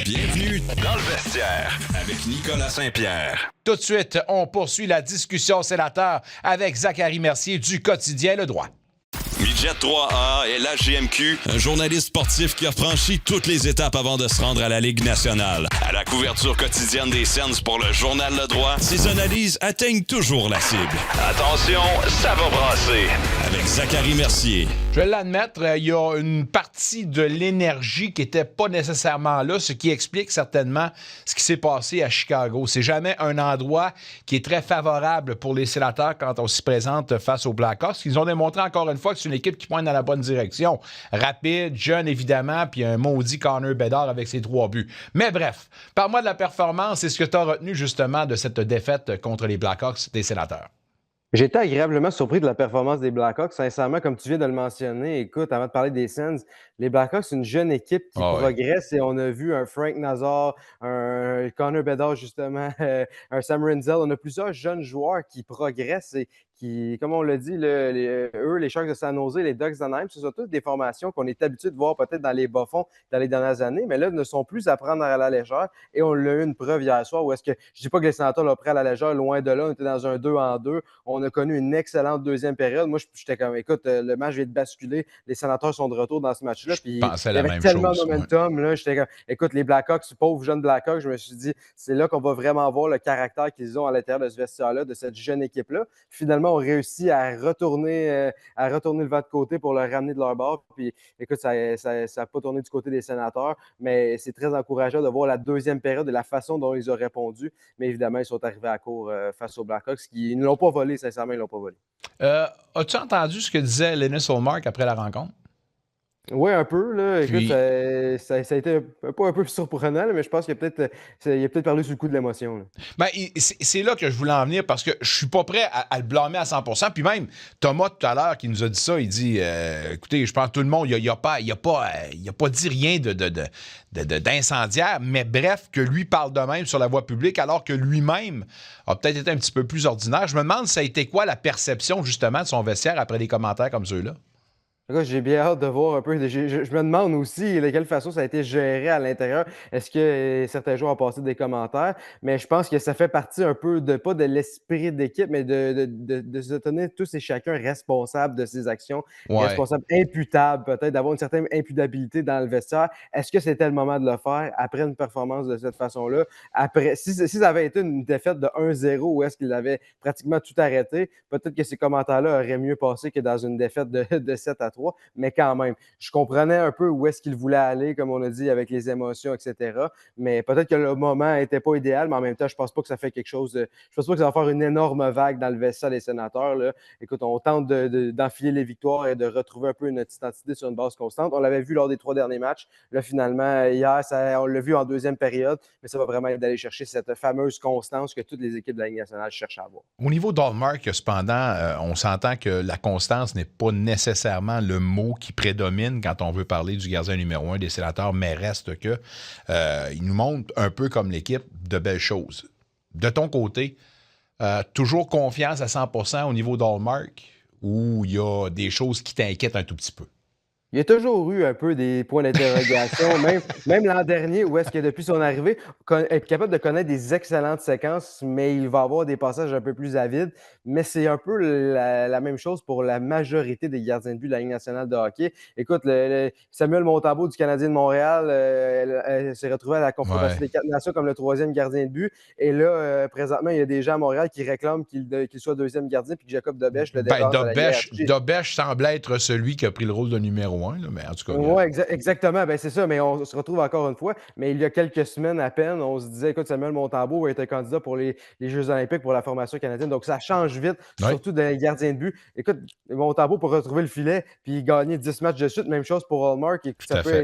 Bienvenue dans le vestiaire avec Nicolas Saint-Pierre. Tout de suite, on poursuit la discussion sénateur avec Zachary Mercier du quotidien Le Droit. Midget 3A et la GMQ, un journaliste sportif qui a franchi toutes les étapes avant de se rendre à la Ligue nationale. À la couverture quotidienne des Sens pour le journal Le Droit, ses analyses atteignent toujours la cible. Attention, ça va brasser. Avec Zachary Mercier. Je vais l'admettre, il y a une partie de l'énergie qui n'était pas nécessairement là, ce qui explique certainement ce qui s'est passé à Chicago. C'est jamais un endroit qui est très favorable pour les sénateurs quand on s'y présente face aux Blackhawks. Ils ont démontré encore une fois que c'est une équipe qui pointe dans la bonne direction. Rapide, jeune évidemment, puis un maudit Connor Bedard avec ses 3 buts. Mais bref, parle-moi de la performance et ce que tu as retenu justement de cette défaite contre les Blackhawks des sénateurs. J'ai été agréablement surpris de la performance des Blackhawks. Sincèrement, comme tu viens de le mentionner, écoute, avant de parler des Sens, les Blackhawks, c'est une jeune équipe qui progresse et on a vu un Frank Nazar, un Connor Bedard, justement, un Sam Rinzel. On a plusieurs jeunes joueurs qui progressent et qui, comme on l'a dit, les Sharks de San Jose, les Ducks d'Anaheim, ce sont toutes des formations qu'on est habitué de voir peut-être dans les bas-fonds dans les dernières années, mais là, ne sont plus à prendre à la légère. Et on l'a eu une preuve hier soir où est-ce que, je ne dis pas que les sénateurs l'ont pris à la légère, loin de là, on était dans un 2-2. On a connu une excellente deuxième période. Moi, j'étais comme, écoute, le match vient de basculer, les sénateurs sont de retour dans ce match-là. Puis il y avait tellement de momentum. Là, j'étais comme, écoute, les Blackhawks, pauvres jeunes Blackhawks, je me suis dit, c'est là qu'on va vraiment voir le caractère qu'ils ont à l'intérieur de ce vestiaire-là, de cette jeune équipe-là. Finalement, on réussit à retourner le vent de côté pour le ramener de leur bord. Puis, écoute, ça n'a pas tourné du côté des sénateurs, mais c'est très encourageant de voir la deuxième période et la façon dont ils ont répondu. Mais évidemment, ils sont arrivés à court face aux Blackhawks, qui ne l'ont pas volé, sincèrement, ils ne l'ont pas volé. As-tu entendu ce que disait Linus Ullmark après la rencontre? Oui, un peu. Là. Écoute, Puis... ça a été pas un peu surprenant, là, mais je pense qu'il a peut-être parlé sous le coup de l'émotion. Là. Ben, c'est là que je voulais en venir parce que je suis pas prêt à le blâmer à 100%. Puis même, Thomas, tout à l'heure, qui nous a dit ça, il dit écoutez, je pense que tout le monde, il a pas dit rien d'incendiaire, mais bref, que lui parle de même sur la voie publique, alors que lui-même a peut-être été un petit peu plus ordinaire. Je me demande, ça a été quoi la perception, justement, de son vestiaire après des commentaires comme ceux-là? J'ai bien hâte de voir un peu. Je me demande aussi de quelle façon ça a été géré à l'intérieur. Est-ce que certains joueurs ont passé des commentaires? Mais je pense que ça fait partie un peu pas de l'esprit d'équipe, mais de se tenir tous et chacun responsables de ses actions, responsables, imputables peut-être, d'avoir une certaine imputabilité dans le vestiaire. Est-ce que c'était le moment de le faire après une performance de cette façon-là? Après, si ça avait été une défaite de 1-0 où est-ce qu'ils avaient pratiquement tout arrêté, peut-être que ces commentaires-là auraient mieux passé que dans une défaite de 7-3. Mais quand même, je comprenais un peu où est-ce qu'il voulait aller, comme on a dit, avec les émotions, etc. Mais peut-être que le moment n'était pas idéal, mais en même temps, je ne pense pas que ça fait quelque chose je pense pas que ça va faire une énorme vague dans le vestiaire des sénateurs. Là. Écoute, on tente d'enfiler les victoires et de retrouver un peu notre identité sur une base constante. On l'avait vu lors des 3 derniers matchs. Là, finalement, hier, on l'a vu en deuxième période, mais ça va vraiment être d'aller chercher cette fameuse constance que toutes les équipes de la Ligue nationale cherchent à avoir. Au niveau d'Ullmark, cependant, on s'entend que la constance n'est pas nécessairement le mot qui prédomine quand on veut parler du gardien numéro 1 des sénateurs, mais reste que il nous montre un peu comme l'équipe de belles choses. De ton côté, toujours confiance à 100% au niveau d'Ullmark ou il y a des choses qui t'inquiètent un tout petit peu? Il y a toujours eu un peu des points d'interrogation, même l'an dernier, où est-ce que depuis son arrivée, être capable de connaître des excellentes séquences, mais il va avoir des passages un peu plus avides. Mais c'est un peu la même chose pour la majorité des gardiens de but de la Ligue nationale de hockey. Écoute, Samuel Montembeault du Canadien de Montréal s'est retrouvé à la confrontation des 4 nations comme le 3e gardien de but. Et là, présentement, il y a des gens à Montréal qui réclament qu'il soit 2e gardien puis que Jacob Dobèche le dépasse. Dobèche semble être celui qui a pris le rôle de numéro 1. Là, mais en tout cas, oui, exactement. Ben, c'est ça, mais on se retrouve encore une fois. Mais il y a quelques semaines à peine, on se disait, écoute, Samuel Montembeault est un candidat pour les Jeux olympiques pour la formation canadienne. Donc, ça change vite, surtout des gardiens de but. Écoute, Montembeault pour retrouver le filet puis gagner 10 matchs de suite. Même chose pour Ullmark.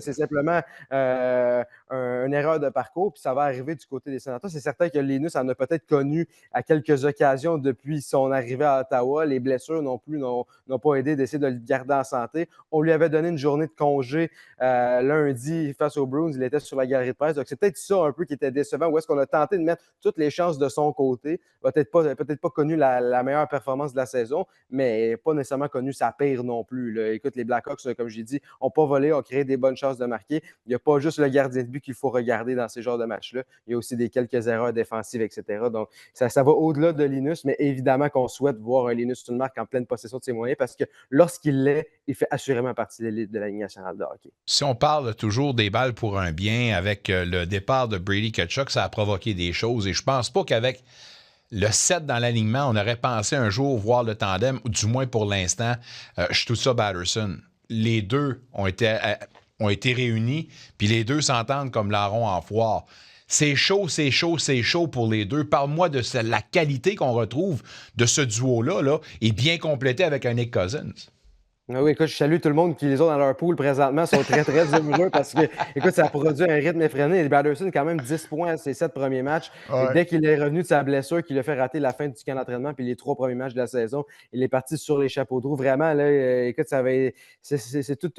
C'est simplement une erreur de parcours, puis ça va arriver du côté des sénateurs. C'est certain que Linus en a peut-être connu à quelques occasions depuis son arrivée à Ottawa. Les blessures non plus n'ont pas aidé d'essayer de le garder en santé. On lui avait donné donné une journée de congé lundi face aux Bruins. Il était sur la galerie de presse. Donc, c'est peut-être ça un peu qui était décevant. Où est-ce qu'on a tenté de mettre toutes les chances de son côté. Peut-être pas connu la meilleure performance de la saison, mais pas nécessairement connu sa pire non plus. Là. Écoute, les Blackhawks, comme j'ai dit, n'ont pas volé, ont créé des bonnes chances de marquer. Il n'y a pas juste le gardien de but qu'il faut regarder dans ces genres de matchs-là. Il y a aussi quelques erreurs défensives, etc. Donc, ça va au-delà de Linus, mais évidemment qu'on souhaite voir un Linus Ullmark en pleine possession de ses moyens parce que lorsqu'il l'est, il fait assurément partie de l'élite de la Ligue nationale de hockey. Si on parle toujours des balles pour un bien, avec le départ de Brady Tkachuk, ça a provoqué des choses et je pense pas qu'avec le 7 dans l'alignement, on aurait pensé un jour voir le tandem, ou du moins pour l'instant, Stützle-Batherson. Les deux ont été réunis, puis les deux s'entendent comme larron en foire. C'est chaud, c'est chaud, c'est chaud pour les deux. Parle-moi de la qualité qu'on retrouve de ce duo-là, là, et bien complété avec un Nick Cousins. Ah oui, écoute, je salue tout le monde qui les a dans leur pool présentement, sont très, très heureux parce que, écoute, ça a produit un rythme effréné. Et Batherson, quand même 10 points à ses 7 premiers matchs. Ouais. Dès qu'il est revenu de sa blessure, qu'il a fait rater la fin du camp d'entraînement puis les 3 premiers matchs de la saison, il est parti sur les chapeaux de roue. Vraiment, là, écoute, c'est tout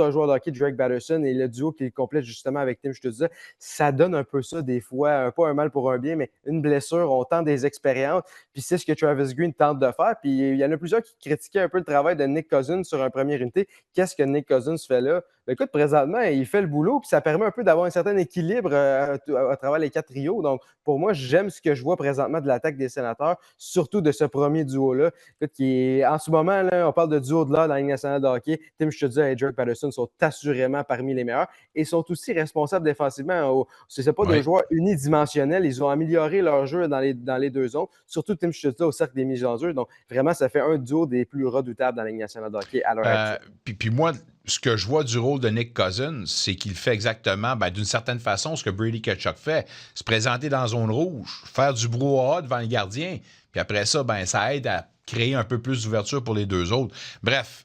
un joueur de hockey, Drake Batherson, et le duo qu'il complète justement avec Tim Stützle, ça donne un peu ça des fois, pas un mal pour un bien, mais une blessure, on tente des expériences, puis c'est ce que Travis Green tente de faire. Puis il y en a plusieurs qui critiquaient un peu le travail de Nick Cousins sur un première unité. Qu'est-ce que Nick Cousins fait là? Ben écoute, présentement, il fait le boulot, puis ça permet un peu d'avoir un certain équilibre à travers les 4 trios. Donc, pour moi, j'aime ce que je vois présentement de l'attaque des Sénateurs, surtout de ce premier duo-là. Écoute, en ce moment, là, on parle de duo de là dans la Ligue nationale de hockey. Tim Stützle et Drake Batherson sont assurément parmi les meilleurs et sont aussi responsables défensivement. Ce n'est pas des joueurs unidimensionnels. Ils ont amélioré leur jeu dans les deux zones, surtout Tim Stützle au cercle des mises en jeu. Donc, vraiment, ça fait un duo des plus redoutables dans la Ligue nationale de hockey à l'heure actuelle. Puis moi, ce que je vois du rôle de Nick Cousins, c'est qu'il fait exactement, d'une certaine façon, ce que Brady Tkachuk fait. Se présenter dans la zone rouge, faire du brouhaha devant le gardien, puis après ça, ça aide à créer un peu plus d'ouverture pour les deux autres. Bref,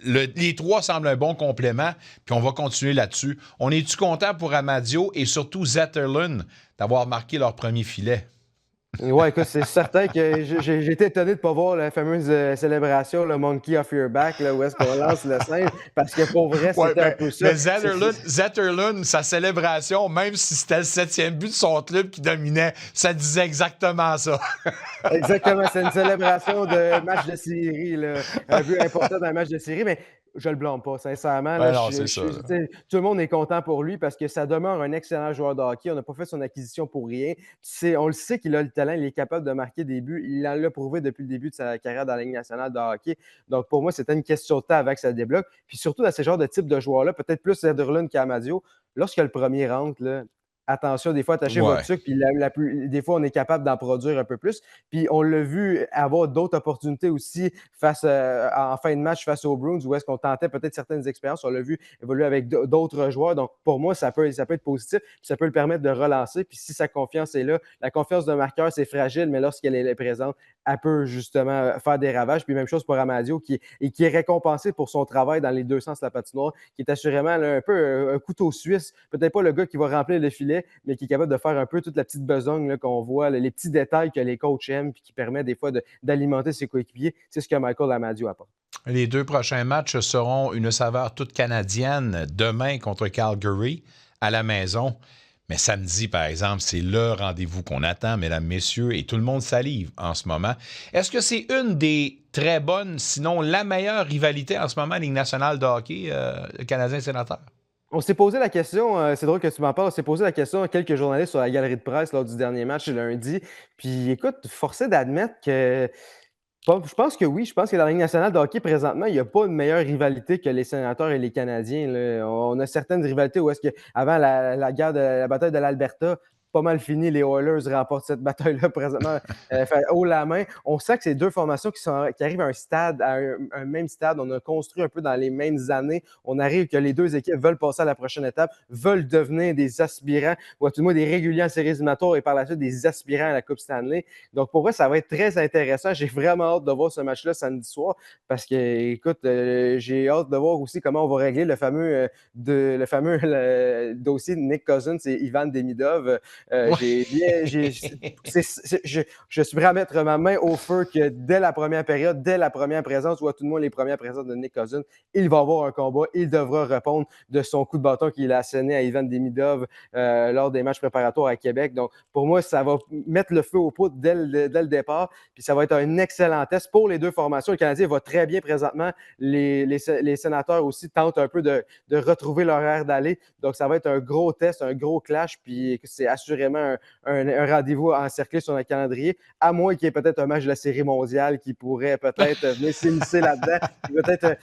les trois semblent un bon complément, puis on va continuer là-dessus. On est-tu content pour Amadio et surtout Zetterlund d'avoir marqué leur premier filet? Oui, écoute, c'est certain que j'ai été étonné de ne pas voir la fameuse célébration, le Monkey off your back, là, où est-ce qu'on lance le singe, parce que pour vrai, c'était un peu ça. Mais Zetterlund, sa célébration, même si c'était le 7e but de son club qui dominait, ça disait exactement ça. Exactement, c'est une célébration de match de série, là, un but important dans un match de série, mais je le blâme pas, sincèrement. Là, non, c'est ça. Tout le monde est content pour lui parce que ça demeure un excellent joueur de hockey. On n'a pas fait son acquisition pour rien. On le sait qu'il a le talent, il est capable de marquer des buts. Il l'a prouvé depuis le début de sa carrière dans la Ligue nationale de hockey. Donc, pour moi, c'était une question de temps avant que ça débloque. Puis surtout, dans ce genre de type de joueurs-là, peut-être plus Zetterlund qu'Amadio, lorsque le premier rentre, là, attention, des fois, attachez votre sucre, puis des fois, on est capable d'en produire un peu plus. Puis on l'a vu avoir d'autres opportunités aussi en fin de match face aux Bruins, où est-ce qu'on tentait peut-être certaines expériences. On l'a vu évoluer avec d'autres joueurs. Donc, pour moi, ça peut être positif, puis ça peut le permettre de relancer. Puis si sa confiance est là, la confiance d'un marqueur, c'est fragile, mais lorsqu'elle est présente, elle peut justement faire des ravages. Puis même chose pour Amadio, qui est récompensé pour son travail dans les deux sens de la patinoire, qui est assurément là, un peu un couteau suisse. Peut-être pas le gars qui va remplir le filet, mais qui est capable de faire un peu toute la petite besogne là, qu'on voit, les petits détails que les coachs aiment puis qui permet des fois d'alimenter ses coéquipiers. C'est ce que Michael Amadio apporte. Les 2 prochains matchs seront une saveur toute canadienne demain contre Calgary à la maison. Mais samedi, par exemple, c'est le rendez-vous qu'on attend, mesdames, messieurs, et tout le monde salive en ce moment. Est-ce que c'est une des très bonnes, sinon la meilleure rivalité en ce moment à la Ligue nationale de hockey, le Canadien-Sénateur? On s'est posé la question, c'est drôle que tu m'en parles, on s'est posé la question à quelques journalistes sur la galerie de presse lors du dernier match lundi. Puis écoute, forcé d'admettre que je pense que oui. Je pense que dans la Ligue nationale de hockey, présentement, il n'y a pas une meilleure rivalité que les Sénateurs et les Canadiens. Là. On a certaines rivalités où est-ce qu'avant la bataille de l'Alberta, pas mal fini, les Oilers remportent cette bataille-là présentement haut la main. On sent que c'est deux formations qui arrivent à un stade, à un même stade. On a construit un peu dans les mêmes années. On arrive que les deux équipes veulent passer à la prochaine étape, veulent devenir des aspirants, ou à tout le moins des réguliers en séries éliminatoires et par la suite des aspirants à la Coupe Stanley. Donc pour moi, ça va être très intéressant. J'ai vraiment hâte de voir ce match-là samedi soir parce que, écoute, j'ai hâte de voir aussi comment on va régler le fameux dossier de Nick Cousins et Ivan Demidov. Je suis prêt à mettre ma main au feu que dès la première période, dès la première présence, ou à tout le moins les premières présences de Nick Cousins, il va avoir un combat. Il devra répondre de son coup de bâton qu'il a asséné à Ivan Demidov lors des matchs préparatoires à Québec. Donc, pour moi, ça va mettre le feu aux poudres dès le départ. Puis ça va être un excellent test pour les deux formations. Le Canadien va très bien présentement. Les Sénateurs aussi tentent un peu de retrouver leur air d'aller. Donc, ça va être un gros test, un gros clash. Puis c'est assurément un rendez-vous encerclé sur notre calendrier, à moins qu'il y ait peut-être un match de la Série mondiale qui pourrait peut-être venir s'immiscer là-dedans, qui peut-être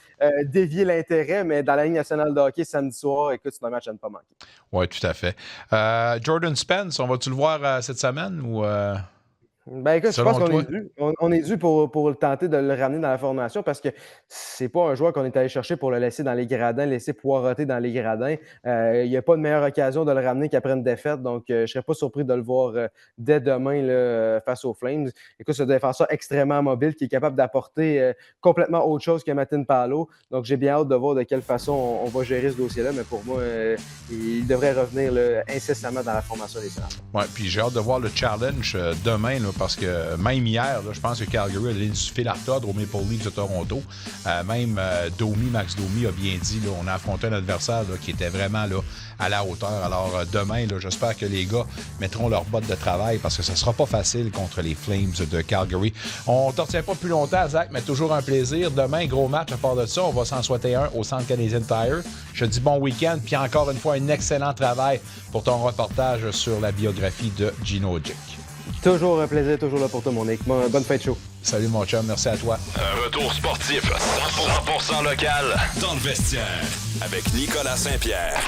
dévier l'intérêt, mais dans la Ligue nationale de hockey samedi soir, écoute, c'est un match à ne pas manquer. Oui, tout à fait. Jordan Spence, on va-tu le voir cette semaine ou... Ben écoute, je pense qu'on est dû pour tenter de le ramener dans la formation parce que c'est pas un joueur qu'on est allé chercher pour le laisser dans les gradins, le laisser poireauter dans les gradins. Il n'y a pas de meilleure occasion de le ramener qu'après une défaite, donc je ne serais pas surpris de le voir dès demain là, face aux Flames. Écoute, c'est un défenseur extrêmement mobile qui est capable d'apporter complètement autre chose que Martin Paolo. Donc j'ai bien hâte de voir de quelle façon on va gérer ce dossier-là, mais pour moi, il devrait revenir là, incessamment dans la formation des Sénateurs. Oui, puis j'ai hâte de voir le challenge demain, là, parce que même hier, là, je pense que Calgary a donné du fil à retordre aux Maple Leafs de Toronto. Max Domi a bien dit, là, on a affronté un adversaire là, qui était vraiment là, à la hauteur. Alors demain, là, j'espère que les gars mettront leurs bottes de travail parce que ça ne sera pas facile contre les Flames de Calgary. On ne te retient pas plus longtemps, Zach, mais toujours un plaisir. Demain, gros match à part de ça. On va s'en souhaiter un au Centre Canadian Tire. Je te dis bon week-end, puis encore une fois, un excellent travail pour ton reportage sur la biographie de Gino Odjick. Toujours un plaisir, toujours là pour toi, mon Nick. Bonne fin de show. Salut, mon chum. Merci à toi. Un retour sportif 100% local dans le vestiaire avec Nicolas Saint-Pierre.